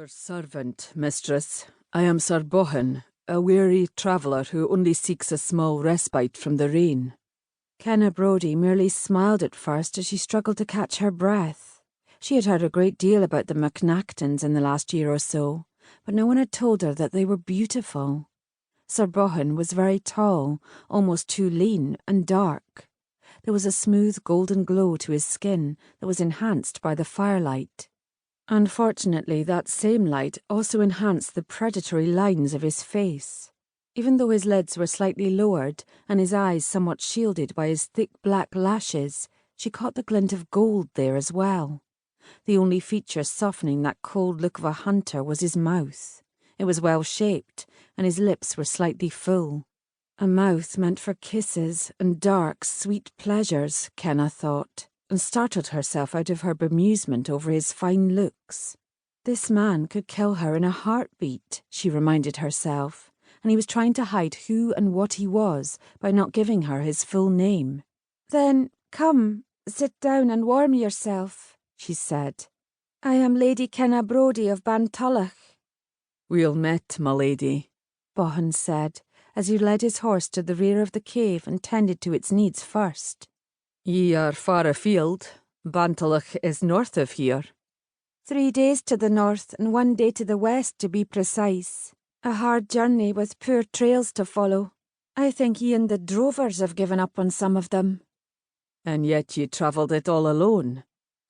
servant, mistress. I am Sir Bothan, a weary traveller who only seeks a small respite from the rain. Kenna Brodie merely smiled at first as she struggled to catch her breath. She had heard a great deal about the MacNachtons in the last year or so, but no one had told her that they were beautiful. Sir Bothan was very tall, almost too lean, and dark. There was a smooth golden glow to his skin that was enhanced by the firelight. Unfortunately, that same light also enhanced the predatory lines of his face. Even though his lids were slightly lowered and his eyes somewhat shielded by his thick black lashes, she caught the glint of gold there as well. The only feature softening that cold look of a hunter was his mouth. It was well shaped, and his lips were slightly full. A mouth meant for kisses and dark, sweet pleasures, Kenna thought, and startled herself out of her bemusement over his fine looks. This man could kill her in a heartbeat, she reminded herself, and he was trying to hide who and what he was by not giving her his full name. "Then, come, sit down and warm yourself," she said. "I am Lady Kenna Brodie of Bantulloch." "Well met, my lady," Bothan said, as he led his horse to the rear of the cave and tended to its needs first. "Ye are far afield. Bantulloch is north of here." 3 days to the north and 1 day to the west, to be precise. A hard journey with poor trails to follow. I think ye and the drovers have given up on some of them." "And yet ye travelled it all alone?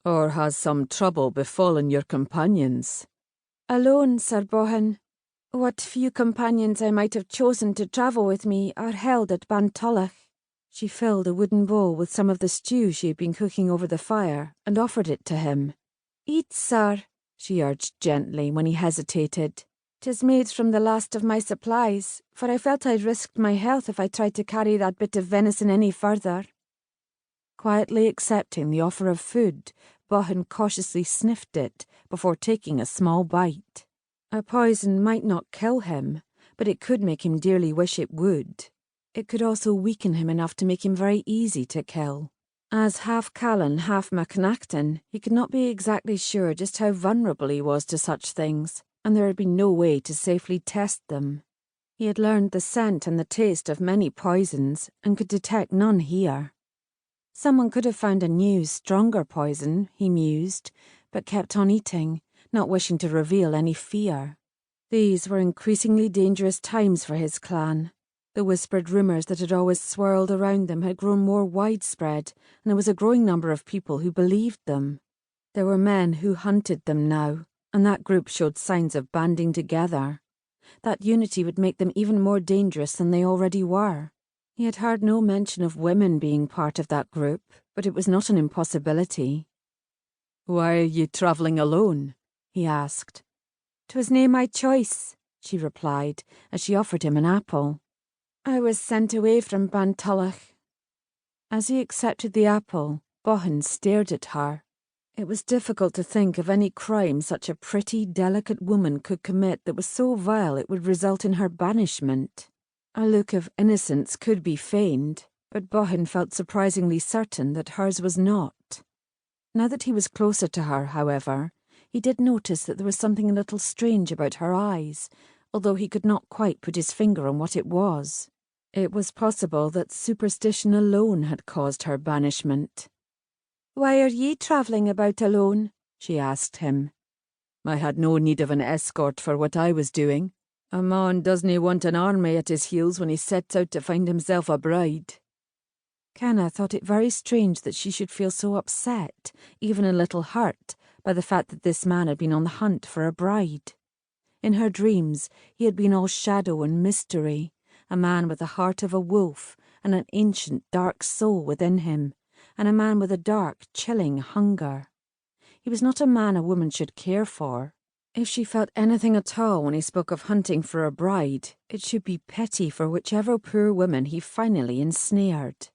Or has some trouble befallen your companions?" "Alone, Sir Bothan. What few companions I might have chosen to travel with me are held at Bantulloch." She filled a wooden bowl with some of the stew she had been cooking over the fire and offered it to him. "Eat, sir," she urged gently when he hesitated. "'Tis made from the last of my supplies, for I felt I'd risked my health if I tried to carry that bit of venison any further." Quietly accepting the offer of food, Bothan cautiously sniffed it before taking a small bite. A poison might not kill him, but it could make him dearly wish it would. It could also weaken him enough to make him very easy to kill. As half Callan, half MacNachton, he could not be exactly sure just how vulnerable he was to such things, and there had been no way to safely test them. He had learned the scent and the taste of many poisons, and could detect none here. Someone could have found a new, stronger poison, he mused, but kept on eating, not wishing to reveal any fear. These were increasingly dangerous times for his clan. The whispered rumours that had always swirled around them had grown more widespread, and there was a growing number of people who believed them. There were men who hunted them now, and that group showed signs of banding together. That unity would make them even more dangerous than they already were. He had heard no mention of women being part of that group, but it was not an impossibility. "Why are ye travelling alone?" he asked. "'Twas nae my choice," she replied, as she offered him an apple. "I was sent away from Bantulloch." As he accepted the apple, Bothan stared at her. It was difficult to think of any crime such a pretty, delicate woman could commit that was so vile it would result in her banishment. A look of innocence could be feigned, but Bothan felt surprisingly certain that hers was not. Now that he was closer to her, however, he did notice that there was something a little strange about her eyes, although he could not quite put his finger on what it was. It was possible that superstition alone had caused her banishment. "Why are ye travelling about alone?" she asked him. "I had no need of an escort for what I was doing. A man doesn't want an army at his heels when he sets out to find himself a bride." Kenna thought it very strange that she should feel so upset, even a little hurt, by the fact that this man had been on the hunt for a bride. In her dreams, he had been all shadow and mystery, a man with the heart of a wolf and an ancient dark soul within him, and a man with a dark, chilling hunger. He was not a man a woman should care for. If she felt anything at all when he spoke of hunting for a bride, it should be pity for whichever poor woman he finally ensnared.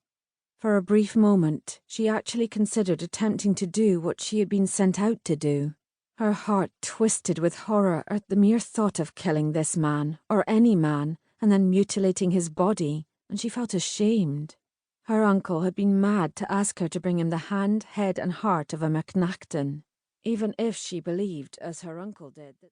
For a brief moment, she actually considered attempting to do what she had been sent out to do. Her heart twisted with horror at the mere thought of killing this man, or any man, and then mutilating his body, and she felt ashamed. Her uncle had been mad to ask her to bring him the hand, head and heart of a MacNachton, even if she believed, as her uncle did, that